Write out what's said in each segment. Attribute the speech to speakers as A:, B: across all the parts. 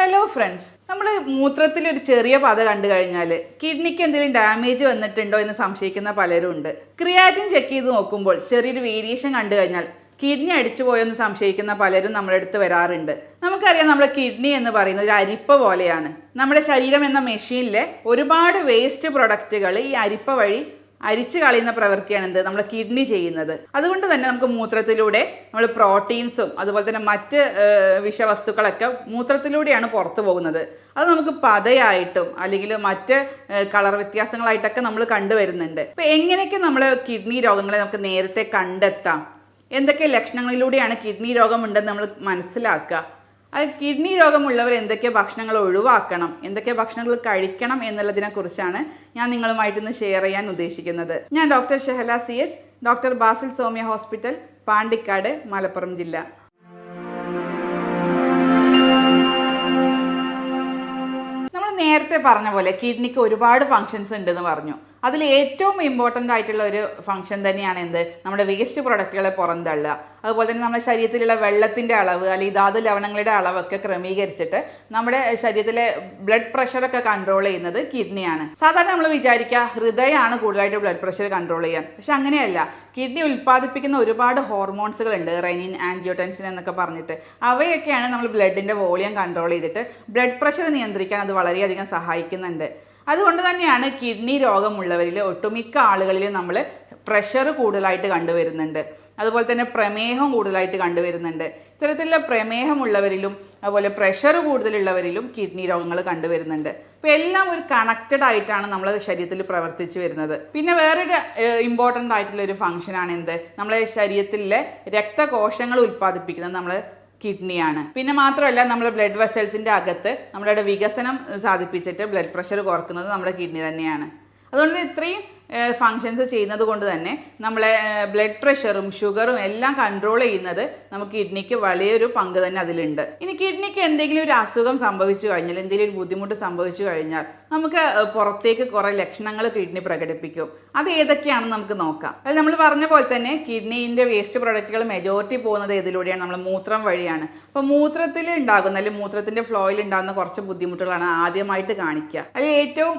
A: Hello friends, നമ്മുടെ മൂത്രത്തിൽ ഒരു ചെറിയ പത കണ്ടു കഴിഞ്ഞാൽ കിഡ്നിക്ക് എന്തെങ്കിലും ഡാമേജ് വന്നിട്ടുണ്ടോ എന്ന് സംശയിക്കുന്ന പലരും ഉണ്ട്. ക്രിയാറ്റിൻ ചെക്ക് ചെയ്ത് നോക്കുമ്പോൾ ചെറിയൊരു വേരിയേഷൻ കണ്ടു കഴിഞ്ഞാൽ കിഡ്നി അടിച്ചു പോയെന്ന് സംശയിക്കുന്ന പലരും നമ്മുടെ അടുത്ത് വരാറുണ്ട്. നമുക്കറിയാം, നമ്മുടെ കിഡ്നി എന്ന് പറയുന്നത് ഒരു അരിപ്പ പോലെയാണ്. നമ്മുടെ ശരീരം എന്ന മെഷീനിലെ ഒരുപാട് വേസ്റ്റ് പ്രൊഡക്റ്റുകൾ ഈ അരിപ്പ വഴി അരിച്ചു കളയുന്ന പ്രവൃത്തിയാണ് എന്ത് നമ്മുടെ കിഡ്നി ചെയ്യുന്നത്. അതുകൊണ്ട് തന്നെ നമുക്ക് മൂത്രത്തിലൂടെ നമ്മൾ പ്രോട്ടീൻസും അതുപോലെ തന്നെ മറ്റ് വിഷവസ്തുക്കളൊക്കെ മൂത്രത്തിലൂടെയാണ് പുറത്തു പോകുന്നത്. അത് നമുക്ക് പതയായിട്ടും അല്ലെങ്കിൽ മറ്റ് കളർ വ്യത്യാസങ്ങളായിട്ടൊക്കെ നമ്മൾ കണ്ടുവരുന്നുണ്ട്. അപ്പം എങ്ങനെയൊക്കെ നമ്മൾ കിഡ്നി രോഗങ്ങളെ നമുക്ക് നേരത്തെ കണ്ടെത്താം, എന്തൊക്കെ ലക്ഷണങ്ങളിലൂടെയാണ് കിഡ്നി രോഗം ഉണ്ടെന്ന് നമ്മൾ മനസ്സിലാക്കുക, അത് കിഡ്നി രോഗമുള്ളവർ എന്തൊക്കെ ഭക്ഷണങ്ങൾ ഒഴിവാക്കണം, എന്തൊക്കെ ഭക്ഷണങ്ങൾ കഴിക്കണം എന്നുള്ളതിനെ കുറിച്ചാണ് ഞാൻ നിങ്ങളുമായിട്ട് ഇന്ന് ഷെയർ ചെയ്യാൻ ഉദ്ദേശിക്കുന്നത്. ഞാൻ doctor Shahala CH, doctor Basil Soumya hospital, Pandikkad, Malappuram ജില്ല. നമ്മൾ നേരത്തെ പറഞ്ഞ പോലെ കിഡ്നിക്ക് ഒരുപാട് ഫങ്ഷൻസ് ഉണ്ടെന്ന് പറഞ്ഞു. അതിൽ ഏറ്റവും ഇമ്പോർട്ടൻ്റ് ആയിട്ടുള്ള ഒരു ഫംഗ്ഷൻ തന്നെയാണ് എന്ത് നമ്മുടെ വേസ്റ്റ് പ്രൊഡക്റ്റുകളെ പുറന്തള്ളുക. അതുപോലെ തന്നെ നമ്മുടെ ശരീരത്തിലുള്ള വെള്ളത്തിൻ്റെ അളവ് അല്ലെങ്കിൽ ധാതു ലവണങ്ങളുടെ അളവൊക്കെ ക്രമീകരിച്ചിട്ട് നമ്മുടെ ശരീരത്തിലെ ബ്ലഡ് പ്രഷറൊക്കെ കൺട്രോൾ ചെയ്യുന്നത് കിഡ്നിയാണ്. സാധാരണ നമ്മൾ വിചാരിക്കുക ഹൃദയമാണ് കൂടുതലായിട്ട് ബ്ലഡ് പ്രഷർ കൺട്രോൾ ചെയ്യാൻ. പക്ഷെ അങ്ങനെയല്ല. കിഡ്നി ഉൽപ്പാദിപ്പിക്കുന്ന ഒരുപാട് ഹോർമോൺസുകളുണ്ട്, റെനിൻ, ആൻജിയോടെൻസിൻ എന്നൊക്കെ പറഞ്ഞിട്ട്. അവയൊക്കെയാണ് നമ്മൾ ബ്ലഡിൻ്റെ വോളിയം കൺട്രോൾ ചെയ്തിട്ട് ബ്ലഡ് പ്രഷർ നിയന്ത്രിക്കാൻ അത് വളരെയധികം സഹായിക്കുന്നുണ്ട്. അതുകൊണ്ട് തന്നെയാണ് കിഡ്നി രോഗമുള്ളവരിൽ ഒട്ടുമിക്ക ആളുകളിലും നമ്മൾ പ്രഷർ കൂടുതലായിട്ട് കണ്ടുവരുന്നുണ്ട്. അതുപോലെ തന്നെ പ്രമേഹം കൂടുതലായിട്ട് കണ്ടുവരുന്നുണ്ട്. ഇത്തരത്തിലുള്ള പ്രമേഹമുള്ളവരിലും അതുപോലെ പ്രഷർ കൂടുതലുള്ളവരിലും കിഡ്നി രോഗങ്ങൾ കണ്ടുവരുന്നുണ്ട്. അപ്പോൾ എല്ലാം ഒരു കണക്റ്റഡ് ആയിട്ടാണ് നമ്മുടെ ശരീരത്തിൽ പ്രവർത്തിച്ചു വരുന്നത്. പിന്നെ വേറൊരു ഇമ്പോർട്ടൻ്റ് ആയിട്ടുള്ള ഒരു ഫംഗ്ഷനാണ് എന്ത് നമ്മളെ ശരീരത്തിലെ രക്തകോശങ്ങൾ ഉൽപ്പാദിപ്പിക്കുന്നത് നമ്മൾ കിഡ്നിയാണ്. പിന്നെ മാത്രമല്ല, നമ്മുടെ ബ്ലഡ് വെസൽസിൻ്റെ അകത്ത് നമ്മുടെ വികസനം സാധിപ്പിച്ചിട്ട് ബ്ലഡ് പ്രഷർ കുറക്കുന്നത് നമ്മുടെ കിഡ്നി തന്നെയാണ്. അതുകൊണ്ട് ഇത്രയും ഫങ്ഷൻസ് ചെയ്യുന്നത് കൊണ്ട് തന്നെ നമ്മളെ ബ്ലഡ് പ്രഷറും ഷുഗറും എല്ലാം കൺട്രോൾ ചെയ്യുന്നത് നമുക്ക് കിഡ്നിക്ക് വലിയൊരു പങ്ക് തന്നെ അതിലുണ്ട്. ഇനി കിഡ്നിക്ക് എന്തെങ്കിലും ഒരു അസുഖം സംഭവിച്ചു കഴിഞ്ഞാൽ, എന്തെങ്കിലും ഒരു ബുദ്ധിമുട്ട് സംഭവിച്ചു കഴിഞ്ഞാൽ നമുക്ക് പുറത്തേക്ക് കുറേ ലക്ഷണങ്ങൾ കിഡ്നി പ്രകടിപ്പിക്കും. അത് ഏതൊക്കെയാണെന്ന് നമുക്ക് നോക്കാം. അത് നമ്മൾ പറഞ്ഞ പോലെ തന്നെ കിഡ്നീൻ്റെ വേസ്റ്റ് പ്രൊഡക്റ്റുകൾ മെജോറിറ്റി പോകുന്നത് ഏതിലൂടെയാണ്? നമ്മൾ മൂത്രം വഴിയാണ്. അപ്പോൾ മൂത്രത്തിൽ ഉണ്ടാകുന്ന അല്ലെങ്കിൽ മൂത്രത്തിൻ്റെ ഫ്ലോയിൽ ഉണ്ടാകുന്ന കുറച്ച് ബുദ്ധിമുട്ടുകളാണ് ആദ്യമായിട്ട് കാണിക്കുക. അതിൽ ഏറ്റവും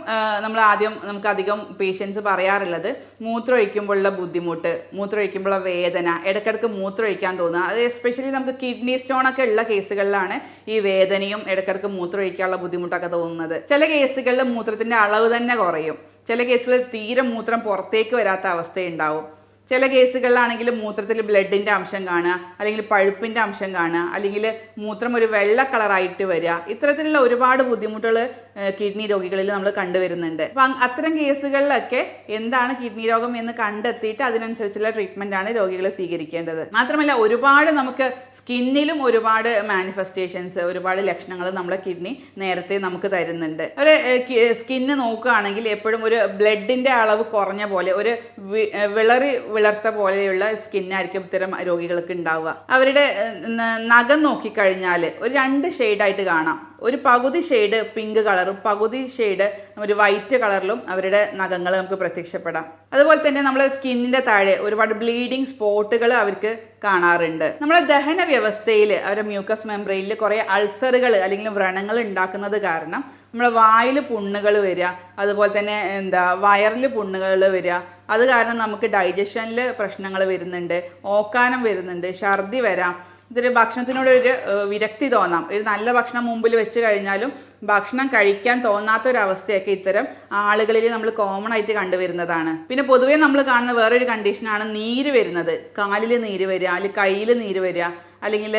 A: നമുക്ക് അധികം പേഷ്യൻസ് പറയാറുള്ളത് മൂത്രമൊഴിക്കുമ്പോഴുള്ള ബുദ്ധിമുട്ട്, മൂത്രമൊഴിക്കുമ്പോഴുള്ള വേദന, ഇടയ്ക്കിടയ്ക്ക് മൂത്രമൊഴിക്കാൻ തോന്നുക. അത് എസ്പെഷ്യലി നമുക്ക് കിഡ്നി സ്റ്റോണൊക്കെ ഉള്ള കേസുകളിലാണ് ഈ വേദനയും ഇടയ്ക്കിടയ്ക്ക് മൂത്രമൊഴിക്കാനുള്ള ബുദ്ധിമുട്ടൊക്കെ തോന്നുന്നത്. ചില കേസുകളിൽ മൂത്രത്തിൻ്റെ അളവ് തന്നെ കുറയും. ചില കേസുകളിൽ തീരെ മൂത്രം പുറത്തേക്ക് വരാത്ത അവസ്ഥയുണ്ടാവും. ചില കേസുകളിലാണെങ്കിൽ മൂത്രത്തിൽ ബ്ലഡിൻ്റെ അംശം കാണുക, അല്ലെങ്കിൽ പഴുപ്പിൻ്റെ അംശം കാണുക, അല്ലെങ്കിൽ മൂത്രം ഒരു വെള്ള കളറായിട്ട് വരിക. ഇത്തരത്തിലുള്ള ഒരുപാട് ബുദ്ധിമുട്ടുകൾ കിഡ്നി രോഗികളിൽ നമ്മൾ കണ്ടുവരുന്നുണ്ട്. അപ്പം അത്തരം കേസുകളിലൊക്കെ എന്താണ് കിഡ്നി രോഗം എന്ന് കണ്ടെത്തിയിട്ട് അതിനനുസരിച്ചുള്ള ട്രീറ്റ്മെൻറ്റാണ് രോഗികൾ സ്വീകരിക്കേണ്ടത്. മാത്രമല്ല, ഒരുപാട് നമുക്ക് സ്കിന്നിലും ഒരുപാട് മാനിഫെസ്റ്റേഷൻസ്, ഒരുപാട് ലക്ഷണങ്ങൾ നമ്മുടെ കിഡ്നി നേരത്തെ നമുക്ക് തരുന്നുണ്ട്. ഒരു സ്കിന്ന് നോക്കുകയാണെങ്കിൽ എപ്പോഴും ഒരു ബ്ലഡിൻ്റെ അളവ് കുറഞ്ഞ പോലെ, ഒരു വിളർത്ത പോലെയുള്ള സ്കിന്നായിരിക്കും ഇത്തരം രോഗികൾക്ക് ഉണ്ടാവുക. അവരുടെ നഖം നോക്കിക്കഴിഞ്ഞാൽ ഒരു 2 ഷെയ്ഡായിട്ട് കാണാം. ഒരു പകുതി ഷെയ്ഡ് പിങ്ക് കളറും പകുതി ഷെയ്ഡ് ഒരു വൈറ്റ് കളറിലും അവരുടെ നഖങ്ങൾ നമുക്ക് പ്രത്യക്ഷപ്പെടാം. അതുപോലെ തന്നെ നമ്മുടെ സ്കിന്നിൻ്റെ താഴെ ഒരുപാട് ബ്ലീഡിങ് സ്പോട്ടുകൾ അവർക്ക് കാണാറുണ്ട്. നമ്മുടെ ദഹന വ്യവസ്ഥയിൽ അവരുടെ മ്യൂക്കസ് മെംബ്രെയിനിൽ കുറേ അൾസറുകൾ അല്ലെങ്കിൽ വ്രണങ്ങൾ ഉണ്ടാക്കുന്നത് കാരണം നമ്മുടെ വായിൽ പുണ്ണുകൾ വരിക, അതുപോലെ തന്നെ വയറിൽ പുണ്ണുകൾ വരിക. അത് കാരണം നമുക്ക് ഡൈജഷനിൽ പ്രശ്നങ്ങൾ വരുന്നുണ്ട്, ഓക്കാനം വരുന്നുണ്ട്, ഛർദി വരാം. ഇതൊരു ഭക്ഷണത്തിനോടൊരു വിരക്തി തോന്നാം. ഒരു നല്ല ഭക്ഷണം മുമ്പിൽ വെച്ച് കഴിഞ്ഞാലും ഭക്ഷണം കഴിക്കാൻ തോന്നാത്തൊരവസ്ഥയൊക്കെ ഇത്തരം ആളുകളിൽ നമ്മൾ കോമൺ ആയിട്ട് കണ്ടുവരുന്നതാണ്. പിന്നെ പൊതുവേ നമ്മൾ കാണുന്ന വേറൊരു കണ്ടീഷനാണ് നീര് വരുന്നത്. കാലിൽ നീര് വരിക, അല്ലെങ്കിൽ കയ്യിൽ നീര് വരിക, അല്ലെങ്കിൽ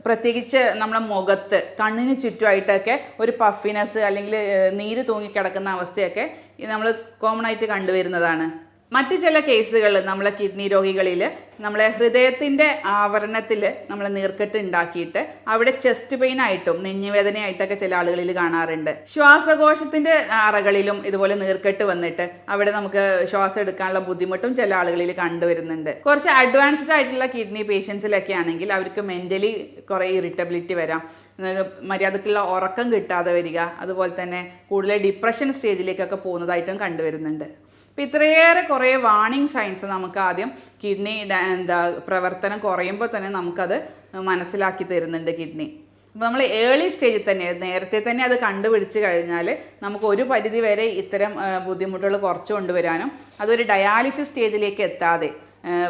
A: പ്രത്യേകിച്ച് നമ്മുടെ മുഖത്ത് കണ്ണിന് ചുറ്റുമായിട്ടൊക്കെ ഒരു പഫിനെസ് അല്ലെങ്കിൽ നീര് തൂങ്ങിക്കിടക്കുന്ന അവസ്ഥയൊക്കെ നമ്മൾ കോമൺ ആയിട്ട് കണ്ടുവരുന്നതാണ്. മറ്റു ചില കേസുകൾ നമ്മളെ കിഡ്നി രോഗികളിൽ നമ്മളെ ഹൃദയത്തിൻ്റെ ആവരണത്തിൽ നമ്മൾ നീർക്കെട്ട് ഉണ്ടാക്കിയിട്ട് അവിടെ ചെസ്റ്റ് പെയിൻ ആയിട്ടും നെഞ്ഞുവേദനയായിട്ടൊക്കെ ചില ആളുകളിൽ കാണാറുണ്ട്. ശ്വാസകോശത്തിൻ്റെ അറകളിലും ഇതുപോലെ നീർക്കെട്ട് വന്നിട്ട് അവിടെ നമുക്ക് ശ്വാസം എടുക്കാനുള്ള ബുദ്ധിമുട്ടും ചില ആളുകളിൽ കണ്ടുവരുന്നുണ്ട്. കുറച്ച് അഡ്വാൻസ്ഡ് ആയിട്ടുള്ള കിഡ്നി പേഷ്യൻസിലൊക്കെ ആണെങ്കിൽ അവർക്ക് മെൻ്റലി കുറേ ഇറിറ്റബിലിറ്റി വരാം, മര്യാദക്കുള്ള ഉറക്കം കിട്ടാതെ വരിക, അതുപോലെ തന്നെ കൂടുതൽ ഡിപ്രഷൻ സ്റ്റേജിലേക്കൊക്കെ പോകുന്നതായിട്ടും കണ്ടുവരുന്നുണ്ട്. അപ്പോൾ ഇത്രയേറെ കുറേ വാർണിംഗ് സൈൻസ് നമുക്ക് ആദ്യം കിഡ്നി പ്രവർത്തനം കുറയുമ്പോൾ തന്നെ നമുക്കത് മനസ്സിലാക്കി തരുന്നുണ്ട് കിഡ്നി. അപ്പോൾ നമ്മൾ ഏർലി സ്റ്റേജിൽ തന്നെ നേരത്തെ തന്നെ അത് കണ്ടുപിടിച്ച് കഴിഞ്ഞാൽ നമുക്ക് ഒരു പരിധി വരെ ഇത്തരം ബുദ്ധിമുട്ടുകൾ കുറച്ച് കൊണ്ടുവരാനും അതൊരു ഡയാലിസിസ് സ്റ്റേജിലേക്ക് എത്താതെ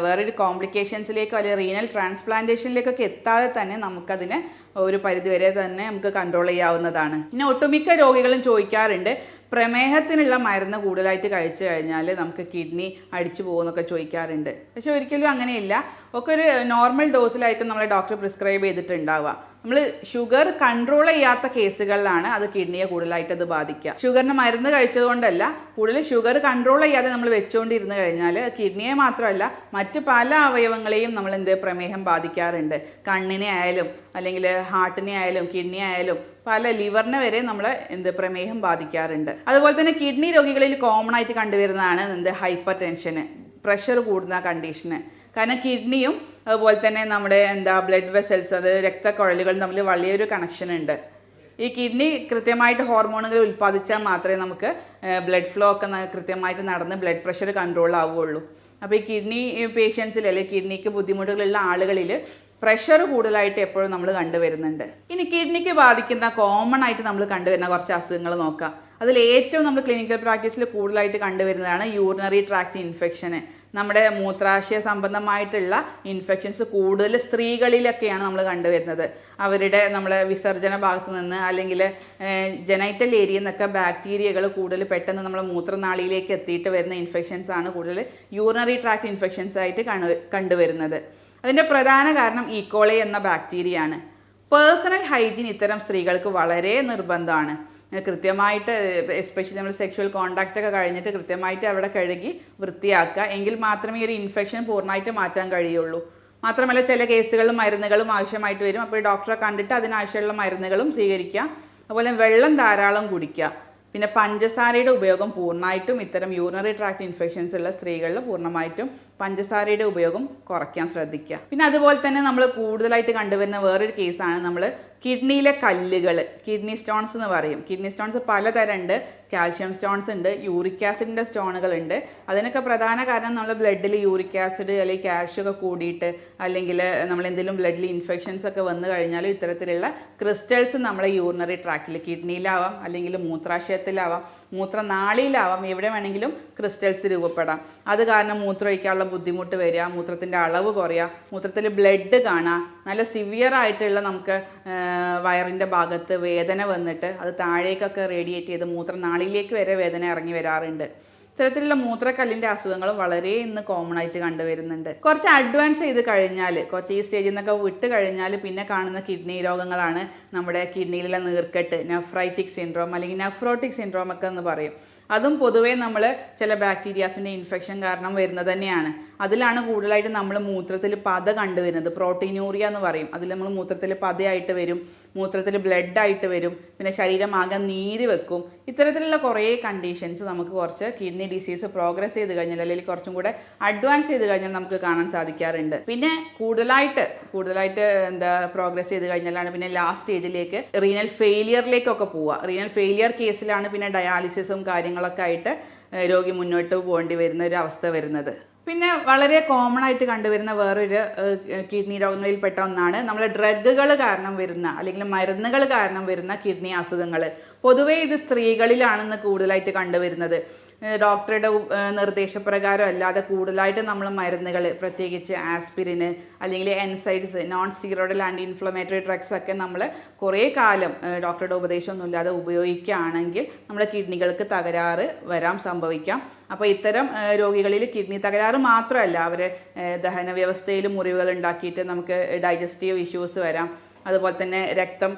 A: വേറൊരു കോംപ്ലിക്കേഷൻസിലേക്കോ അല്ലെങ്കിൽ റീനൽ ട്രാൻസ്പ്ലാന്റേഷനിലേക്കൊക്കെ എത്താതെ തന്നെ നമുക്കതിനെ ഒരു പരിധിവരെ തന്നെ നമുക്ക് കൺട്രോൾ ചെയ്യാവുന്നതാണ്. പിന്നെ ഒട്ടുമിക്ക രോഗികളും ചോദിക്കാറുണ്ട്, പ്രമേഹത്തിനുള്ള മരുന്ന് കൂടുതലായിട്ട് കഴിച്ചു കഴിഞ്ഞാൽ നമുക്ക് കിഡ്നി അടിച്ചു പോകുമെന്നൊക്കെ ചോദിക്കാറുണ്ട്. പക്ഷെ ഒരിക്കലും അങ്ങനെയില്ല. ഒക്കെ ഒരു നോർമൽ ഡോസിലായിരിക്കും നമ്മളെ ഡോക്ടർ പ്രിസ്ക്രൈബ് ചെയ്തിട്ടുണ്ടാവുക. നമ്മൾ ഷുഗർ കൺട്രോൾ ചെയ്യാത്ത കേസുകളിലാണ് അത് കിഡ്നിയെ കൂടുതലായിട്ട് അത് ബാധിക്കുക. ഷുഗറിന് മരുന്ന് കഴിച്ചതുകൊണ്ടല്ല, കൂടുതൽ ഷുഗർ കൺട്രോൾ ചെയ്യാതെ നമ്മൾ വെച്ചുകൊണ്ടിരുന്ന് കഴിഞ്ഞാൽ കിഡ്നിയെ മാത്രമല്ല മറ്റ് പല അവയവങ്ങളെയും നമ്മൾ പ്രമേഹം ബാധിക്കാറുണ്ട്. കണ്ണിനെ ആയാലും അല്ലെങ്കിൽ ഹാർട്ടിനെ ആയാലും കിഡ്നി ആയാലും പല ലിവറിനെ വരെ നമ്മളെ പ്രമേഹം ബാധിക്കാറുണ്ട്. അതുപോലെ തന്നെ കിഡ്നി രോഗികളിൽ കോമൺ ആയിട്ട് കണ്ടുവരുന്നതാണ് ഹൈപ്പർ ടെൻഷന്, പ്രഷർ കൂടുന്ന കണ്ടീഷന്. കാരണം കിഡ്നിയും അതുപോലെ തന്നെ നമ്മുടെ ബ്ലഡ് വെസൽസ്, അത് രക്തക്കുഴലുകൾ തമ്മിൽ വലിയൊരു കണക്ഷൻ ഉണ്ട്. ഈ കിഡ്നി കൃത്യമായിട്ട് ഹോർമോണുകൾ ഉൽപ്പാദിച്ചാൽ മാത്രമേ നമുക്ക് ബ്ലഡ് ഫ്ലോ ഒക്കെ കൃത്യമായിട്ട് നടന്ന് ബ്ലഡ് പ്രഷർ കൺട്രോൾ ആവുകയുള്ളൂ. അപ്പോൾ ഈ കിഡ്നി പേഷ്യൻസിൽ അല്ലെങ്കിൽ കിഡ്നിക്ക് ബുദ്ധിമുട്ടുകളുള്ള ആളുകളിൽ പ്രഷർ കൂടുതലായിട്ട് എപ്പോഴും നമ്മൾ കണ്ടുവരുന്നുണ്ട്. ഇനി കിഡ്നിക്ക് ബാധിക്കുന്ന കോമൺ ആയിട്ട് നമ്മൾ കണ്ടുവരുന്ന കുറച്ച് അസുഖങ്ങൾ നോക്കാം. അതിൽ ഏറ്റവും നമ്മൾ ക്ലിനിക്കൽ പ്രാക്ടീസിൽ കൂടുതലായിട്ട് കണ്ടുവരുന്നതാണ് യൂറിനറി ട്രാക്ട് ഇൻഫെക്ഷന്. നമ്മുടെ മൂത്രാശയ സംബന്ധമായിട്ടുള്ള ഇൻഫെക്ഷൻസ് കൂടുതൽ സ്ത്രീകളിലൊക്കെയാണ് നമ്മൾ കണ്ടുവരുന്നത്. അവരുടെ നമ്മളെ വിസർജന ഭാഗത്ത് നിന്ന് അല്ലെങ്കിൽ ജനൈറ്റൽ ഏരിയയിൽ നിന്നൊക്കെ ബാക്ടീരിയകൾ കൂടുതൽ പെട്ടെന്ന് നമ്മളെ മൂത്രനാളിയിലേക്ക് എത്തിയിട്ട് വരുന്ന ഇൻഫെക്ഷൻസ് ആണ് കൂടുതൽ യൂറിനറി ട്രാക്ട് ഇൻഫെക്ഷൻസ് ആയിട്ട് കണ്ടുവരുന്നത്. അതിൻ്റെ പ്രധാന കാരണം ഈക്കോളി എന്ന ബാക്ടീരിയയാണ്. പേഴ്സണൽ ഹൈജീൻ ഇത്തരം സ്ത്രീകൾക്ക് വളരെ നിർബന്ധമാണ്. കൃത്യമായിട്ട് എസ്പെഷ്യലി നമ്മൾ സെക്ഷുവൽ കോണ്ടാക്റ്റ് ഒക്കെ കഴിഞ്ഞിട്ട് കൃത്യമായിട്ട് അവിടെ കഴുകി വൃത്തിയാക്കുക. എങ്കിൽ മാത്രമേ ഈ ഒരു ഇൻഫെക്ഷൻ പൂർണ്ണമായിട്ട് മാറ്റാൻ കഴിയുള്ളൂ. മാത്രമല്ല ചില കേസുകളിൽ മരുന്നുകളും ആവശ്യമായിട്ട് വരും. അപ്പോൾ ഡോക്ടറെ കണ്ടിട്ട് അതിനാവശ്യമുള്ള മരുന്നുകളും സ്വീകരിക്കുക. അതുപോലെ വെള്ളം ധാരാളം കുടിക്കുക. പിന്നെ പഞ്ചസാരയുടെ ഉപയോഗം പൂർണ്ണമായിട്ടും ഇത്തരം യൂറിനറി ട്രാക്ട് ഇൻഫെക്ഷൻസ് ഉള്ള സ്ത്രീകളിൽ പൂർണ്ണമായിട്ടും പഞ്ചസാരയുടെ ഉപയോഗം കുറയ്ക്കാൻ ശ്രദ്ധിക്കുക. പിന്നെ അതുപോലെ തന്നെ നമ്മൾ കൂടുതലായിട്ട് കണ്ടുവരുന്ന വേറൊരു കേസാണ് നമ്മൾ കിഡ്നിയിലെ കല്ലുകൾ, കിഡ്നി സ്റ്റോൺസ് എന്ന് പറയും. കിഡ്നി സ്റ്റോൺസ് പലതരം ഉണ്ട്. കാൽഷ്യം സ്റ്റോൺസ് ഉണ്ട്, യൂറിക് ആസിഡിൻ്റെ സ്റ്റോണുകളുണ്ട്. അതിനൊക്കെ പ്രധാന കാരണം നമ്മൾ ബ്ലഡിൽ യൂറിക് ആസിഡ് അല്ലെങ്കിൽ കാൽഷ്യം ഒക്കെ കൂടിയിട്ട് അല്ലെങ്കിൽ നമ്മൾ എന്തെങ്കിലും ബ്ലഡിൽ ഇൻഫെക്ഷൻസ് ഒക്കെ വന്നു കഴിഞ്ഞാൽ ഇത്തരത്തിലുള്ള ക്രിസ്റ്റൽസ് നമ്മളെ യൂറിനറി ട്രാക്റ്റിൽ കിഡ്നിയിലാവാം അല്ലെങ്കിൽ മൂത്രാശയത്തിലാവാം മൂത്രനാളിയിലാവാം, എവിടെ വേണമെങ്കിലും ക്രിസ്റ്റൽസ് രൂപപ്പെടാം. അത് കാരണം മൂത്രമൊഴിക്കാനുള്ള ബുദ്ധിമുട്ട് വരിക, മൂത്രത്തിൻ്റെ അളവ് കുറയുക, മൂത്രത്തിൽ ബ്ലഡ് കാണുക, നല്ല സിവിയർ ആയിട്ടുള്ള നമുക്ക് വയറിൻ്റെ ഭാഗത്ത് വേദന വന്നിട്ട് അത് താഴേക്കൊക്കെ റേഡിയേറ്റ് ചെയ്ത് മൂത്രനാളിയിലേക്ക് വരെ വേദന ഇറങ്ങി വരാറുണ്ട്. ഇത്തരത്തിലുള്ള മൂത്രക്കല്ലിൻ്റെ അസുഖങ്ങളും വളരെ ഇന്ന് കോമൺ ആയിട്ട് കണ്ടുവരുന്നുണ്ട്. കുറച്ച് അഡ്വാൻസ് ചെയ്ത് കഴിഞ്ഞാൽ, കുറച്ച് ഈ സ്റ്റേജിൽ നിന്നൊക്കെ വിട്ട് കഴിഞ്ഞാൽ പിന്നെ കാണുന്ന കിഡ്നി രോഗങ്ങളാണ് നമ്മുടെ കിഡ്നിയിലുള്ള നീർക്കെട്ട്, നെഫ്രൈറ്റിക് സിൻഡ്രോം അല്ലെങ്കിൽ നെഫ്രോട്ടിക് സിൻഡ്രോം ഒക്കെ എന്ന് പറയും. അതും പൊതുവേ നമ്മൾ ചില ബാക്ടീരിയാസിൻ്റെ ഇൻഫെക്ഷൻ കാരണം വരുന്നത് തന്നെയാണ്. അതിലാണ് കൂടുതലായിട്ട് നമ്മൾ മൂത്രത്തിൽ പത കണ്ടുവരുന്നത്. പ്രോട്ടീനൂറിയ എന്ന് പറയും. അതിൽ നമ്മൾ മൂത്രത്തിൽ പതയായിട്ട് വരും, മൂത്രത്തിൽ ബ്ലഡായിട്ട് വരും, പിന്നെ ശരീരം ആകെ നീര് വെക്കും. ഇത്തരത്തിലുള്ള കുറേ കണ്ടീഷൻസ് നമുക്ക് കുറച്ച് കിഡ്നി ഡിസീസ് പ്രോഗ്രസ് ചെയ്ത് കഴിഞ്ഞാൽ അല്ലെങ്കിൽ കുറച്ചും കൂടെ അഡ്വാൻസ് ചെയ്ത് കഴിഞ്ഞാൽ നമുക്ക് കാണാൻ സാധിക്കാറുണ്ട്. പിന്നെ കൂടുതലായിട്ട് പ്രോഗ്രസ് ചെയ്ത് കഴിഞ്ഞാലാണ് പിന്നെ ലാസ്റ്റ് സ്റ്റേജിലേക്ക് റീനൽ ഫെയിലിയറിലേക്കൊക്കെ പോവുക. റീനൽ ഫെയിലിയർ കേസിലാണ് പിന്നെ ഡയാലിസിസും കാര്യങ്ങളൊക്കെ ആയിട്ട് രോഗി മുന്നോട്ട് പോകേണ്ടി വരുന്ന ഒരു അവസ്ഥ വരുന്നത്. പിന്നെ വളരെ കോമൺ ആയിട്ട് കണ്ടുവരുന്ന വേറൊരു കിഡ്നി രോഗങ്ങളിൽപ്പെട്ട ഒന്നാണ് നമ്മൾ ഡ്രഗുകൾ കാരണം വരുന്ന അല്ലെങ്കിൽ മരുന്നുകൾ കാരണം വരുന്ന കിഡ്നി അസുഖങ്ങൾ. പൊതുവേ ഇത് സ്ത്രീകളിലാണെന്ന് കൂടുതലായിട്ട് കണ്ടുവരുന്നത്. ഡോക്ടറുടെ നിർദ്ദേശപ്രകാരം അല്ലാതെ കൂടുതലായിട്ട് നമ്മൾ മരുന്നുകൾ, പ്രത്യേകിച്ച് ആസ്പിരിന് അല്ലെങ്കിൽ NSAIDs, non steroidal anti inflammatory drugs ഒക്കെ നമ്മൾ കുറേ കാലം ഡോക്ടറുടെ ഉപദേശമൊന്നും ഇല്ലാതെ ഉപയോഗിക്കുകയാണെങ്കിൽ നമ്മുടെ കിഡ്നികൾക്ക് തകരാറ് വരാൻ സംഭവിക്കാം. അപ്പോൾ ഇത്തരം രോഗികളിൽ കിഡ്നി തകരാറ് മാത്രമല്ല, അവർ ദഹന വ്യവസ്ഥയിൽ മുറിവുകൾ ഉണ്ടാക്കിയിട്ട് നമുക്ക് ഡൈജസ്റ്റീവ് ഇഷ്യൂസ് വരാം. അതുപോലെ തന്നെ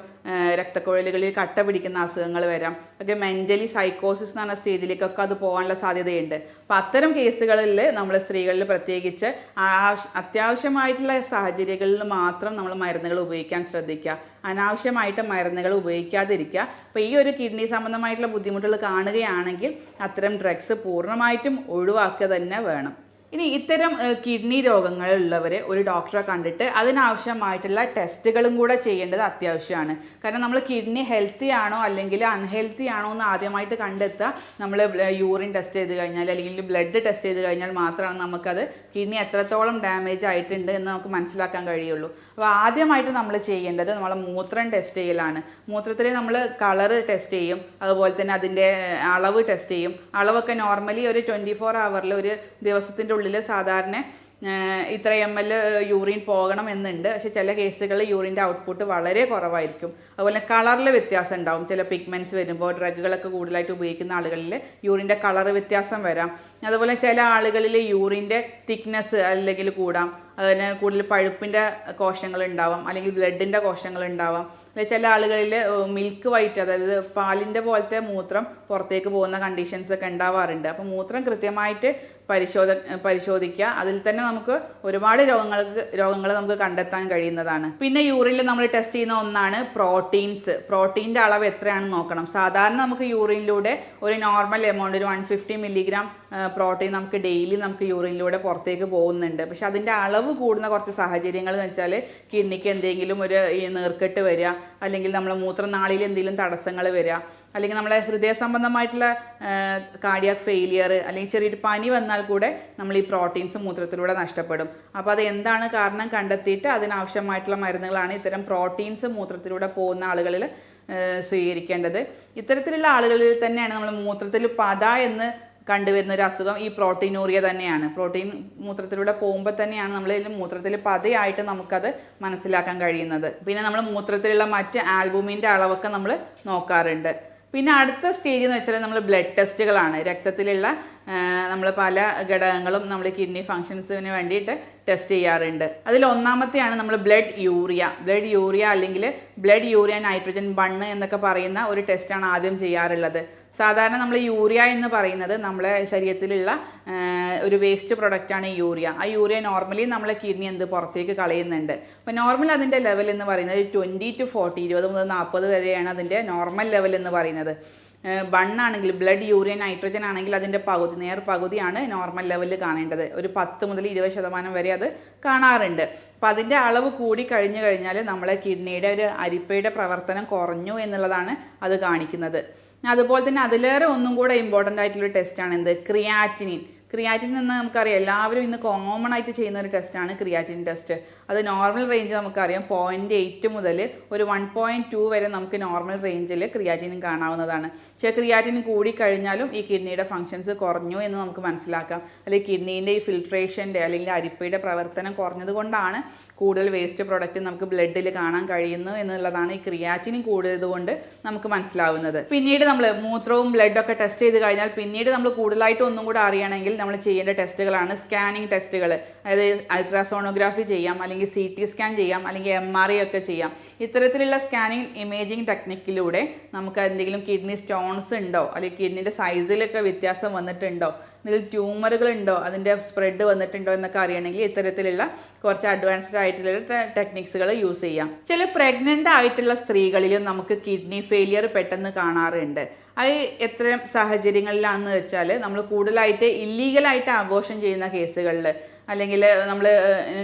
A: രക്തക്കുഴലുകളിൽ കട്ട പിടിക്കുന്ന അസുഖങ്ങൾ വരാം. ഒക്കെ മെൻ്റലി സൈക്കോസിസ് എന്ന് പറഞ്ഞ സ്റ്റേജിലേക്കൊക്കെ അത് പോകാനുള്ള സാധ്യതയുണ്ട്. അപ്പം അത്തരം കേസുകളിൽ നമ്മൾ സ്ത്രീകളിൽ പ്രത്യേകിച്ച് അത്യാവശ്യമായിട്ടുള്ള സാഹചര്യങ്ങളിൽ മാത്രം നമ്മൾ മരുന്നുകൾ ഉപയോഗിക്കാൻ ശ്രദ്ധിക്കുക. അനാവശ്യമായിട്ട് മരുന്നുകൾ ഉപയോഗിക്കാതിരിക്കുക. അപ്പോൾ ഈ ഒരു കിഡ്നി സംബന്ധമായിട്ടുള്ള ബുദ്ധിമുട്ടുകൾ കാണുകയാണെങ്കിൽ അത്തരം ഡ്രഗ്സ് പൂർണ്ണമായിട്ടും ഒഴിവാക്കുക തന്നെ വേണം. ഇനി ഇത്തരം കിഡ്നി രോഗങ്ങളുള്ളവർ ഒരു ഡോക്ടറെ കണ്ടിട്ട് അതിനാവശ്യമായിട്ടുള്ള ടെസ്റ്റുകളും കൂടെ ചെയ്യേണ്ടത് അത്യാവശ്യമാണ്. കാരണം നമ്മൾ കിഡ്നി ഹെൽത്തി ആണോ അല്ലെങ്കിൽ അൺഹെൽത്തി ആണോ എന്ന് ആദ്യമായിട്ട് കണ്ടെത്തുക നമ്മൾ യൂറിൻ ടെസ്റ്റ് ചെയ്ത് കഴിഞ്ഞാൽ അല്ലെങ്കിൽ ബ്ലഡ് ടെസ്റ്റ് ചെയ്ത് കഴിഞ്ഞാൽ മാത്രമാണ് നമുക്കത് കിഡ്നി എത്രത്തോളം ഡാമേജ് ആയിട്ടുണ്ട് എന്ന് നമുക്ക് മനസ്സിലാക്കാൻ കഴിയുള്ളൂ. അപ്പോൾ ആദ്യമായിട്ട് നമ്മൾ ചെയ്യേണ്ടത് നമ്മളെ മൂത്രം ടെസ്റ്റ് ചെയ്യലാണ്. മൂത്രത്തിൽ നമ്മൾ കളറ് ടെസ്റ്റ് ചെയ്യും, അതുപോലെ തന്നെ അതിൻ്റെ അളവ് ടെസ്റ്റ് ചെയ്യും. അളവൊക്കെ നോർമലി ഒരു 24 ഹവറിൽ ഒരു ദിവസത്തിൻ്റെ ഉള്ളിൽ സാധാരണ ഇത്ര ml യൂറിൻ പോകണം എന്നുണ്ട്. പക്ഷെ ചില കേസുകളിൽ യൂറിൻ്റെ ഔട്ട്പുട്ട് വളരെ കുറവായിരിക്കും. അതുപോലെ കളറിൽ വ്യത്യാസം ഉണ്ടാവും. ചില പിഗ്മെൻറ്റ്സ് വരുമ്പോൾ ഡ്രഗുകളൊക്കെ കൂടുതലായിട്ട് ഉപയോഗിക്കുന്ന ആളുകളിൽ യൂറിൻ്റെ കളർ വ്യത്യാസം വരാം. അതുപോലെ ചില ആളുകളിൽ യൂറിൻ്റെ തിക്നെസ് അല്ലെങ്കിൽ കൂടാം, അതിന് കൂടുതൽ പഴുപ്പിൻ്റെ കോശങ്ങൾ ഉണ്ടാവാം, അല്ലെങ്കിൽ ബ്ലഡിൻ്റെ കോശങ്ങൾ ഉണ്ടാവാം. ചില ആളുകളിൽ മിൽക്ക് വൈറ്റ്, അതായത് പാലിൻ്റെ പോലത്തെ മൂത്രം പുറത്തേക്ക് പോകുന്ന കണ്ടീഷൻസ് ഒക്കെ ഉണ്ടാവാറുണ്ട്. അപ്പോൾ മൂത്രം കൃത്യമായിട്ട് പരിശോധിക്കുക. അതിൽ തന്നെ നമുക്ക് ഒരുപാട് രോഗങ്ങൾ നമുക്ക് കണ്ടെത്താൻ കഴിയുന്നതാണ്. പിന്നെ യൂറിനിൽ നമ്മൾ ടെസ്റ്റ് ചെയ്യുന്ന ഒന്നാണ് പ്രോട്ടീൻസ്. പ്രോട്ടീൻ്റെ അളവ് എത്രയാണെന്ന് നോക്കണം. സാധാരണ നമുക്ക് യൂറിനിലൂടെ ഒരു നോർമൽ എമൗണ്ട് ഒരു 150 മില്ലിഗ്രാം പ്രോട്ടീൻ നമുക്ക് ഡെയിലി നമുക്ക് യൂറിനിലൂടെ പുറത്തേക്ക് പോകുന്നുണ്ട്. പക്ഷെ അതിൻ്റെ അളവ് കൂടുന്ന കുറച്ച് സാഹചര്യങ്ങൾ എന്ന് വെച്ചാൽ കിഡ്നിക്ക് എന്തെങ്കിലും ഒരു നീർക്കെട്ട് വരിക, അല്ലെങ്കിൽ നമ്മുടെ മൂത്രനാളിയിൽ എന്തെങ്കിലും തടസ്സങ്ങൾ വരിക, അല്ലെങ്കിൽ നമ്മുടെ ഹൃദയ സംബന്ധമായിട്ടുള്ള കാർഡിയാക് ഫെയിലിയർ, അല്ലെങ്കിൽ ചെറിയൊരു പനി വന്നാൽ കൂടെ നമ്മൾ ഈ പ്രോട്ടീൻസ് മൂത്രത്തിലൂടെ നഷ്ടപ്പെടും. അപ്പോൾ അത് എന്താണ് കാരണം കണ്ടെത്തിയിട്ട് അതിനാവശ്യമായിട്ടുള്ള മരുന്നുകളാണ് ഇത്തരം പ്രോട്ടീൻസ് മൂത്രത്തിലൂടെ പോകുന്ന ആളുകളിൽ സ്വീകരിക്കേണ്ടത്. ഇത്തരത്തിലുള്ള ആളുകളിൽ തന്നെയാണ് നമ്മൾ മൂത്രത്തിൽ പത എന്ന് കണ്ടുവരുന്ന ഒരു അസുഖം ഈ പ്രോട്ടീനൂറിയ തന്നെയാണ്. പ്രോട്ടീൻ മൂത്രത്തിലൂടെ പോകുമ്പോൾ തന്നെയാണ് നമ്മൾ മൂത്രത്തിൽ പതയായിട്ട് നമുക്കത് മനസ്സിലാക്കാൻ കഴിയുന്നത്. പിന്നെ നമ്മൾ മൂത്രത്തിലുള്ള മറ്റ് ആൽബുമിൻ്റെ അളവൊക്കെ നമ്മൾ നോക്കാറുണ്ട്. പിന്നെ അടുത്ത സ്റ്റേജ് എന്ന് വെച്ചാൽ നമ്മൾ ബ്ലഡ് ടെസ്റ്റുകളാണ്. രക്തത്തിലുള്ള നമ്മൾ പല ഘടകങ്ങളും നമ്മൾ കിഡ്നി ഫങ്ഷൻസിന് വേണ്ടിയിട്ട് ടെസ്റ്റ് ചെയ്യാറുണ്ട്. അതിൽ ഒന്നാമത്തെയാണ് നമ്മൾ ബ്ലഡ് യൂറിയ അല്ലെങ്കിൽ ബ്ലഡ് യൂറിയ നൈട്രജൻ ബണ്ണ് എന്നൊക്കെ പറയുന്ന ഒരു ടെസ്റ്റാണ് ആദ്യം ചെയ്യാറുള്ളത്. സാധാരണ നമ്മൾ യൂറിയ എന്ന് പറയുന്നത് നമ്മളെ ശരീരത്തിലുള്ള ഒരു വേസ്റ്റ് പ്രൊഡക്റ്റാണ് യൂറിയ. ആ യൂറിയ നോർമലി നമ്മളെ കിഡ്നി പുറത്തേക്ക് കളയുന്നുണ്ട്. അപ്പോൾ നോർമൽ അതിൻ്റെ ലെവൽ എന്ന് പറയുന്നത് 20 to 40, 20 മുതൽ 40 വരെയാണ് അതിൻ്റെ നോർമൽ ലെവൽ എന്ന് പറയുന്നത്. ബണ്ണാണെങ്കിൽ ബ്ലഡ് യൂറിയ നൈട്രജൻ ആണെങ്കിൽ അതിൻ്റെ പകുതിയാണ് നോർമൽ ലെവലിൽ കാണേണ്ടത്. ഒരു 10 മുതൽ 20% വരെ അത് കാണാറുണ്ട്. അപ്പോൾ അതിൻ്റെ അളവ് കൂടി കഴിഞ്ഞു കഴിഞ്ഞാൽ നമ്മളെ കിഡ്നിയുടെ ഒരു അരിപ്പയുടെ പ്രവർത്തനം കുറഞ്ഞു എന്നുള്ളതാണ് അത് കാണിക്കുന്നത്. അതുപോലെ തന്നെ അതിലേറെ ഒന്നും കൂടെ ഇമ്പോർട്ടൻ്റ് ആയിട്ടുള്ളൊരു ടെസ്റ്റാണ് ക്രിയാറ്റിനിൻ. ക്രിയാറ്റിനിൻ എന്ന് നമുക്കറിയാം, എല്ലാവരും ഇന്ന് കോമൺ ആയിട്ട് ചെയ്യുന്ന ഒരു ടെസ്റ്റാണ് ക്രിയാറ്റിനിൻ ടെസ്റ്റ്. അത് നോർമൽ റേഞ്ച് നമുക്കറിയാം 0.8 മുതൽ ഒരു 1.2 വരെ നമുക്ക് നോർമൽ റേഞ്ചിൽ ക്രിയാറ്റിനിൻ കാണാവുന്നതാണ്. പക്ഷേ ക്രിയാറ്റിനിൻ കൂടി കഴിഞ്ഞാലും ഈ കിഡ്നിയുടെ ഫങ്ഷൻസ് കുറഞ്ഞു എന്ന് നമുക്ക് മനസ്സിലാക്കാം. അല്ലെങ്കിൽ കിഡ്നീൻ്റെ ഈ ഫിൽട്രേഷൻ്റെ അല്ലെങ്കിൽ അരിപ്പയുടെ പ്രവർത്തനം കുറഞ്ഞത് കൊണ്ടാണ് കൂടുതൽ വേസ്റ്റ് പ്രൊഡക്റ്റ് നമുക്ക് ബ്ലഡിൽ കാണാൻ കഴിയുന്നു എന്നുള്ളതാണ് ഈ ക്രിയാറ്റിനിൻ കൂടിയത് കൊണ്ട് നമുക്ക് മനസ്സിലാവുന്നത്. പിന്നീട് നമ്മൾ മൂത്രവും ബ്ലഡൊക്കെ ടെസ്റ്റ് ചെയ്ത് കഴിഞ്ഞാൽ പിന്നീട് നമ്മൾ കൂടുതലായിട്ട് ഒന്നും കൂടെ അറിയണമെങ്കിൽ നമ്മൾ ചെയ്യേണ്ട ടെസ്റ്റുകളാണ് സ്കാനിങ് ടെസ്റ്റുകൾ. അതായത് അൾട്രാസോണോഗ്രാഫി ചെയ്യാം, അല്ലെങ്കിൽ CT സ്കാൻ ചെയ്യാം, അല്ലെങ്കിൽ MRI ഒക്കെ ചെയ്യാം. ഇത്തരത്തിലുള്ള സ്കാനിങ് ഇമേജിംഗ് ടെക്നിക്കിലൂടെ നമുക്ക് എന്തെങ്കിലും കിഡ്നി സ്റ്റോൺസ് ഉണ്ടോ, അല്ലെങ്കിൽ കിഡ്നിയുടെ സൈസിലൊക്കെ വ്യത്യാസം വന്നിട്ടുണ്ടോ, ഇതിൽ ട്യൂമറുകൾ ഉണ്ടോ, അതിൻ്റെ സ്പ്രെഡ് വന്നിട്ടുണ്ടോ എന്നൊക്കെ അറിയണമെങ്കിൽ ഇത്തരത്തിലുള്ള കുറച്ച് അഡ്വാൻസ്ഡ് ആയിട്ടുള്ള ടെക്നിക്സുകൾ യൂസ് ചെയ്യാം. ചില പ്രഗ്നൻ്റ് ആയിട്ടുള്ള സ്ത്രീകളിലും നമുക്ക് കിഡ്നി ഫെയിലിയർ പെട്ടെന്ന് കാണാറുണ്ട്. അത് എത്ര സാഹചര്യങ്ങളിലാണെന്ന് വെച്ചാൽ നമ്മൾ കൂടുതലായിട്ട് ഇല്ലീഗലായിട്ട് അബോർഷൻ ചെയ്യുന്ന കേസുകളിൽ, അല്ലെങ്കിൽ നമ്മൾ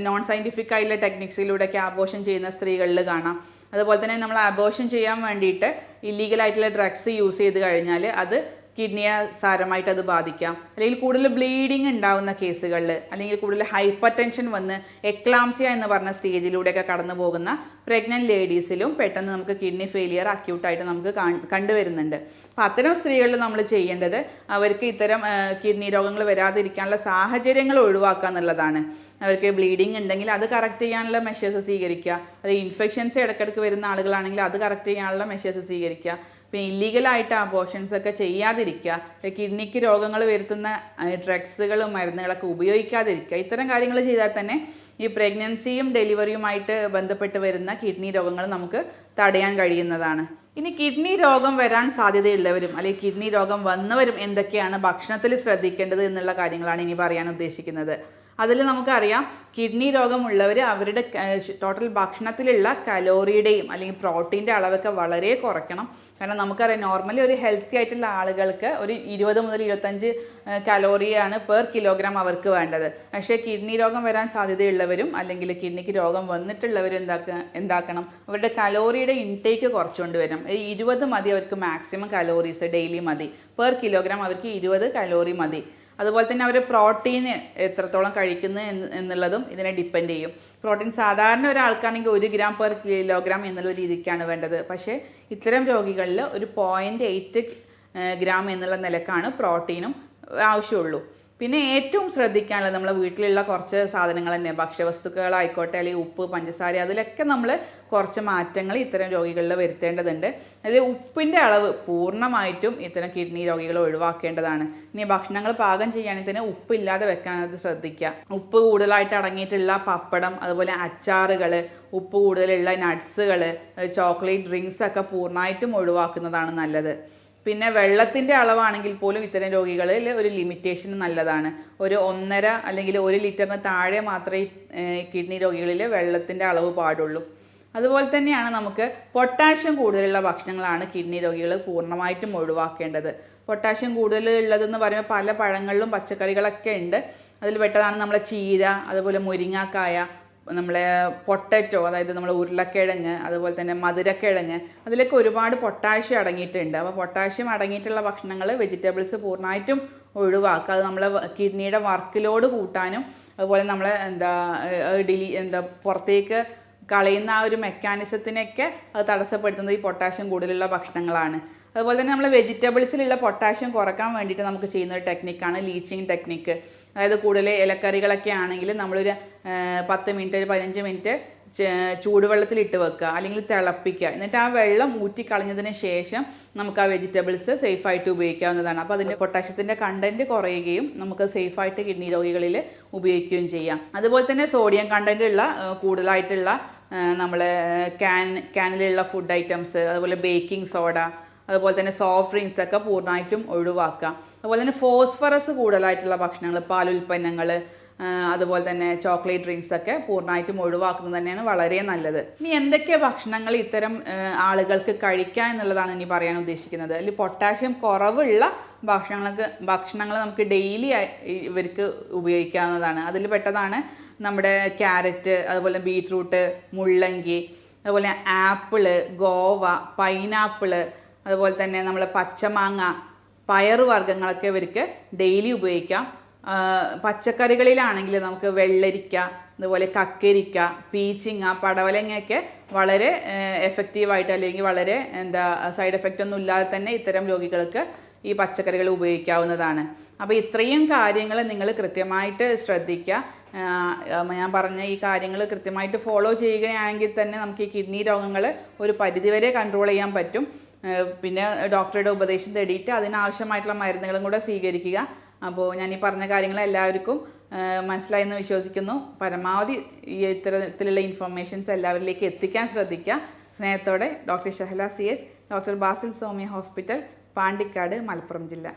A: നോൺ സയൻറ്റിഫിക് ആയിട്ടുള്ള ടെക്നിക്സിലൂടെയൊക്കെ അബോർഷൻ ചെയ്യുന്ന സ്ത്രീകളിൽ കാണാം. അതുപോലെ തന്നെ നമ്മൾ അബോർഷൻ ചെയ്യാൻ വേണ്ടിയിട്ട് ഇല്ലീഗലായിട്ടുള്ള ഡ്രഗ്സ് യൂസ് ചെയ്ത് കഴിഞ്ഞാൽ അത് കിഡ്നിയെ സാരമായിട്ട് അത് ബാധിക്കാം. അല്ലെങ്കിൽ കൂടുതൽ ബ്ലീഡിങ് ഉണ്ടാവുന്ന കേസുകളിൽ, അല്ലെങ്കിൽ കൂടുതൽ ഹൈപ്പർ ടെൻഷൻ വന്ന് എക്ലാംസിയ എന്ന് പറഞ്ഞ സ്റ്റേജിലൂടെയൊക്കെ കടന്നു പോകുന്ന പ്രഗ്നൻറ്റ് ലേഡീസിലും പെട്ടെന്ന് നമുക്ക് കിഡ്നി ഫെയിലിയർ അക്യൂട്ടായിട്ട് നമുക്ക് കണ്ടുവരുന്നുണ്ട്. അപ്പോൾ അത്തരം സ്ത്രീകളിൽ നമ്മൾ ചെയ്യേണ്ടത് അവർക്ക് ഇത്തരം കിഡ്നി രോഗങ്ങൾ വരാതിരിക്കാനുള്ള സാഹചര്യങ്ങൾ ഒഴിവാക്കുക എന്നുള്ളതാണ്. അവർക്ക് ബ്ലീഡിങ് ഉണ്ടെങ്കിൽ അത് കറക്റ്റ് ചെയ്യാനുള്ള മെഷേഴ്സ് സ്വീകരിക്കുക. അത് ഇൻഫെക്ഷൻസ് ഇടയ്ക്കിടയ്ക്ക് വരുന്ന ആളുകളാണെങ്കിൽ അത് കറക്റ്റ് ചെയ്യാനുള്ള മെഷേഴ്സ് സ്വീകരിക്കുക. പിന്നെ ഇല്ലീഗലായിട്ട് അബോർഷൻസ് ഒക്കെ ചെയ്യാതിരിക്കുക, കിഡ്നിക്ക് രോഗങ്ങൾ വരുത്തുന്ന ഡ്രഗ്സുകളും മരുന്നുകളൊക്കെ ഉപയോഗിക്കാതിരിക്കുക. ഇത്തരം കാര്യങ്ങൾ ചെയ്താൽ തന്നെ ഈ പ്രഗ്നൻസിയും ഡെലിവറിയുമായിട്ട് ബന്ധപ്പെട്ട് വരുന്ന കിഡ്നി രോഗങ്ങൾ നമുക്ക് തടയാൻ കഴിയുന്നതാണ്. ഇനി കിഡ്നി രോഗം വരാൻ സാധ്യതയുള്ളവരും അല്ലെങ്കിൽ കിഡ്നി രോഗം വന്നവരും എന്തൊക്കെയാണ് ഭക്ഷണത്തിൽ ശ്രദ്ധിക്കേണ്ടത് എന്നുള്ള കാര്യങ്ങളാണ് ഇനി പറയാൻ ഉദ്ദേശിക്കുന്നത്. അതിൽ നമുക്കറിയാം, കിഡ്നി രോഗമുള്ളവർ അവരുടെ ടോട്ടൽ ഭക്ഷണത്തിലുള്ള കലോറിയുടെയും അല്ലെങ്കിൽ പ്രോട്ടീൻ്റെ അളവൊക്കെ വളരെ കുറയ്ക്കണം. കാരണം നമുക്കറിയാം, നോർമലി ഒരു ഹെൽത്തി ആയിട്ടുള്ള ആളുകൾക്ക് ഒരു 20 മുതൽ 25 കലോറിയാണ് പെർ കിലോഗ്രാം അവർക്ക് വേണ്ടത്. പക്ഷേ കിഡ്നി രോഗം വരാൻ സാധ്യതയുള്ളവരും അല്ലെങ്കിൽ കിഡ്നിക്ക് രോഗം വന്നിട്ടുള്ളവരും എന്താക്കണം, അവരുടെ കലോറിയുടെ ഇൻടേക്ക് കുറച്ചുകൊണ്ട് വരും. 20 മതി അവർക്ക്, മാക്സിമം കലോറീസ് ഡെയിലി മതി. പെർ കിലോഗ്രാം അവർക്ക് 20 കലോറി മതി. അതുപോലെ തന്നെ അവർ പ്രോട്ടീൻ എത്രത്തോളം കഴിക്കുന്നു എന്നുള്ളതും ഇതിനെ ഡിപ്പെൻഡ് ചെയ്യും. പ്രോട്ടീൻ സാധാരണ ഒരാൾക്കാണെങ്കിൽ 1 ഗ്രാം പെർ കിലോഗ്രാം എന്നുള്ള രീതിക്കാണ് വേണ്ടത്. പക്ഷേ ഇത്തരം രോഗികളിൽ ഒരു 0.8 ഗ്രാം എന്നുള്ള നിലക്കാണ് പ്രോട്ടീനും ആവശ്യമുള്ളൂ. പിന്നെ ഏറ്റവും ശ്രദ്ധിക്കാനുള്ളത് നമ്മളെ വീട്ടിലുള്ള കുറച്ച് സാധനങ്ങൾ തന്നെ, ഭക്ഷ്യവസ്തുക്കളായിക്കോട്ടെ അല്ലെങ്കിൽ ഉപ്പ്, പഞ്ചസാര, അതിലൊക്കെ നമ്മൾ കുറച്ച് മാറ്റങ്ങൾ ഇത്തരം രോഗികളിൽ വരുത്തേണ്ടതുണ്ട്. അതിൽ ഉപ്പിൻ്റെ അളവ് പൂർണ്ണമായിട്ടും ഇത്തരം കിഡ്നി രോഗികൾ ഒഴിവാക്കേണ്ടതാണ്. ഇനി ഭക്ഷണങ്ങൾ പാകം ചെയ്യുകയാണെങ്കിൽ തന്നെ ഉപ്പില്ലാതെ വെക്കാനത് ശ്രദ്ധിക്കുക. ഉപ്പ് കൂടുതലായിട്ട് അടങ്ങിയിട്ടുള്ള പപ്പടം, അതുപോലെ അച്ചാറുകൾ, ഉപ്പ് കൂടുതലുള്ള നട്ട്സുകൾ, ചോക്ലേറ്റ് ഡ്രിങ്ക്സ് ഒക്കെ പൂർണ്ണമായിട്ടും ഒഴിവാക്കുന്നതാണ് നല്ലത്. പിന്നെ വെള്ളത്തിൻ്റെ അളവാണെങ്കിൽ പോലും ഇത്തരം രോഗികളിൽ ഒരു ലിമിറ്റേഷൻ നല്ലതാണ്. ഒരു 1.5 അല്ലെങ്കിൽ 1 ലിറ്ററിന് താഴെ മാത്രമേ കിഡ്നി രോഗികളിൽ വെള്ളത്തിൻ്റെ അളവ് പാടുള്ളൂ. അതുപോലെ തന്നെയാണ് നമുക്ക് പൊട്ടാഷ്യം കൂടുതലുള്ള ഭക്ഷണങ്ങളാണ് കിഡ്നി രോഗികൾ പൂർണ്ണമായിട്ടും ഒഴിവാക്കേണ്ടത്. പൊട്ടാഷ്യം കൂടുതലുള്ളതെന്ന് പറയുമ്പോൾ പല പഴങ്ങളിലും പച്ചക്കറികളൊക്കെ ഉണ്ട്. അതിൽ പെട്ടതാണ് നമ്മളെ ചീര, അതുപോലെ മുരിങ്ങാക്കായ, നമ്മളെ പൊട്ടറ്റോ, അതായത് നമ്മൾ ഉരുളക്കിഴങ്ങ്, അതുപോലെ തന്നെ മധുരക്കിഴങ്ങ്, അതിലൊക്കെ ഒരുപാട് പൊട്ടാഷ്യം അടങ്ങിയിട്ടുണ്ട്. അപ്പോൾ പൊട്ടാഷ്യം അടങ്ങിയിട്ടുള്ള ഭക്ഷണങ്ങൾ, വെജിറ്റബിൾസ് പൂർണ്ണമായിട്ടും ഒഴിവാക്കുക. അത് നമ്മളെ കിഡ്നിയുടെ വർക്ക് ലോഡ് കൂട്ടാനും അതുപോലെ നമ്മളെ പുറത്തേക്ക് കളയുന്ന ആ ഒരു മെക്കാനിസത്തിനൊക്കെ അത് തടസ്സപ്പെടുത്തുന്നത് ഈ പൊട്ടാഷ്യം കൂടുതലുള്ള ഭക്ഷണങ്ങളാണ്. അതുപോലെ തന്നെ നമ്മൾ വെജിറ്റബിൾസിലുള്ള പൊട്ടാഷ്യം കുറക്കാൻ വേണ്ടിയിട്ട് നമുക്ക് ചെയ്യുന്ന ഒരു ടെക്നിക്കാണ് ലീച്ചിങ് ടെക്നിക്ക്. അതായത് കൂടുതൽ ഇലക്കറികളൊക്കെ ആണെങ്കിൽ നമ്മളൊരു 10 മിനിറ്റ്, ഒരു 15 മിനിറ്റ് ചൂടുവെള്ളത്തിലിട്ട് വെക്കുക അല്ലെങ്കിൽ തിളപ്പിക്കുക. എന്നിട്ട് ആ വെള്ളം ഊറ്റിക്കളഞ്ഞതിന് ശേഷം നമുക്ക് ആ വെജിറ്റബിൾസ് സേഫായിട്ട് ഉപയോഗിക്കാവുന്നതാണ്. അപ്പോൾ അതിൻ്റെ പൊട്ടാഷ്യത്തിൻ്റെ കണ്ടൻറ്റ് കുറയുകയും നമുക്ക് സേഫായിട്ട് കിഡ്നി രോഗികളിൽ ഉപയോഗിക്കുകയും ചെയ്യാം. അതുപോലെ തന്നെ സോഡിയം കണ്ടൻറ്റ് ഉള്ള കൂടുതലായിട്ടുള്ള നമ്മളെ ക്യാനിലുള്ള ഫുഡ് ഐറ്റംസ്, അതുപോലെ ബേക്കിംഗ് സോഡ, അതുപോലെ തന്നെ സോഫ്റ്റ് ഡ്രിങ്ക്സ് ഒക്കെ പൂർണ്ണമായിട്ടും ഒഴിവാക്കുക. അതുപോലെ തന്നെ ഫോസ്ഫറസ് കൂടുതലായിട്ടുള്ള ഭക്ഷണങ്ങൾ, പാലുൽപ്പന്നങ്ങൾ, അതുപോലെ തന്നെ ചോക്ലേറ്റ് ഡ്രിങ്ക്സ് ഒക്കെ പൂർണ്ണമായിട്ടും ഒഴിവാക്കുന്നത് തന്നെയാണ് വളരെ നല്ലത്. ഇനി എന്തൊക്കെ ഭക്ഷണങ്ങൾ ഇത്തരം ആളുകൾക്ക് കഴിക്കാം എന്നുള്ളതാണ് ഇനി പറയാൻ ഉദ്ദേശിക്കുന്നത്. അതിൽ പൊട്ടാഷ്യം കുറവുള്ള ഭക്ഷണങ്ങൾ നമുക്ക് ഡെയിലി ഇവർക്ക് ഉപയോഗിക്കാവുന്നതാണ്. അതിൽ പെട്ടതാണ് നമ്മുടെ ക്യാരറ്റ്, അതുപോലെ ബീട്രൂട്ട്, മുള്ളങ്കി, അതുപോലെ ആപ്പിള്, ഗോവ, പൈനാപ്പിള്, അതുപോലെ തന്നെ നമ്മൾ പച്ചമാങ്ങ, പയറുവർഗ്ഗങ്ങളൊക്കെ ഇവർക്ക് ഡെയിലി ഉപയോഗിക്കാം. പച്ചക്കറികളിലാണെങ്കിൽ നമുക്ക് വെള്ളരിക്ക, അതുപോലെ കക്കരിക്ക, പീച്ചിങ്ങ, പടവലങ്ങയൊക്കെ വളരെ എഫക്റ്റീവായിട്ട് അല്ലെങ്കിൽ വളരെ സൈഡ് എഫക്റ്റ് ഒന്നും ഇല്ലാതെ തന്നെ ഇത്തരം രോഗികൾക്ക് ഈ പച്ചക്കറികൾ ഉപയോഗിക്കാവുന്നതാണ്. അപ്പോൾ ഇത്രയും കാര്യങ്ങൾ നിങ്ങൾ കൃത്യമായിട്ട് ശ്രദ്ധിക്കുക. ഞാൻ പറഞ്ഞ ഈ കാര്യങ്ങൾ കൃത്യമായിട്ട് ഫോളോ ചെയ്യുകയാണെങ്കിൽ തന്നെ നമുക്ക് ഈ കിഡ്നി രോഗങ്ങൾ ഒരു പരിധിവരെ കൺട്രോൾ ചെയ്യാൻ പറ്റും. പിന്നെ ഡോക്ടറുടെ ഉപദേശം തേടിയിട്ട് അതിനാവശ്യമായിട്ടുള്ള മരുന്നുകളും കൂടെ സ്വീകരിക്കുക. അപ്പോൾ ഞാൻ ഈ പറഞ്ഞ കാര്യങ്ങൾ എല്ലാവർക്കും മനസ്സിലായെന്ന് വിശ്വസിക്കുന്നു. പരമാവധി ഈ ഇത്തരത്തിലുള്ള ഇൻഫർമേഷൻസ് എല്ലാവരിലേക്ക് എത്തിക്കാൻ ശ്രദ്ധിക്കുക. സ്നേഹത്തോടെ doctor Shahala CH, doctor Basil Somiya hospital, Pandikkad, Malappuram ജില്ല.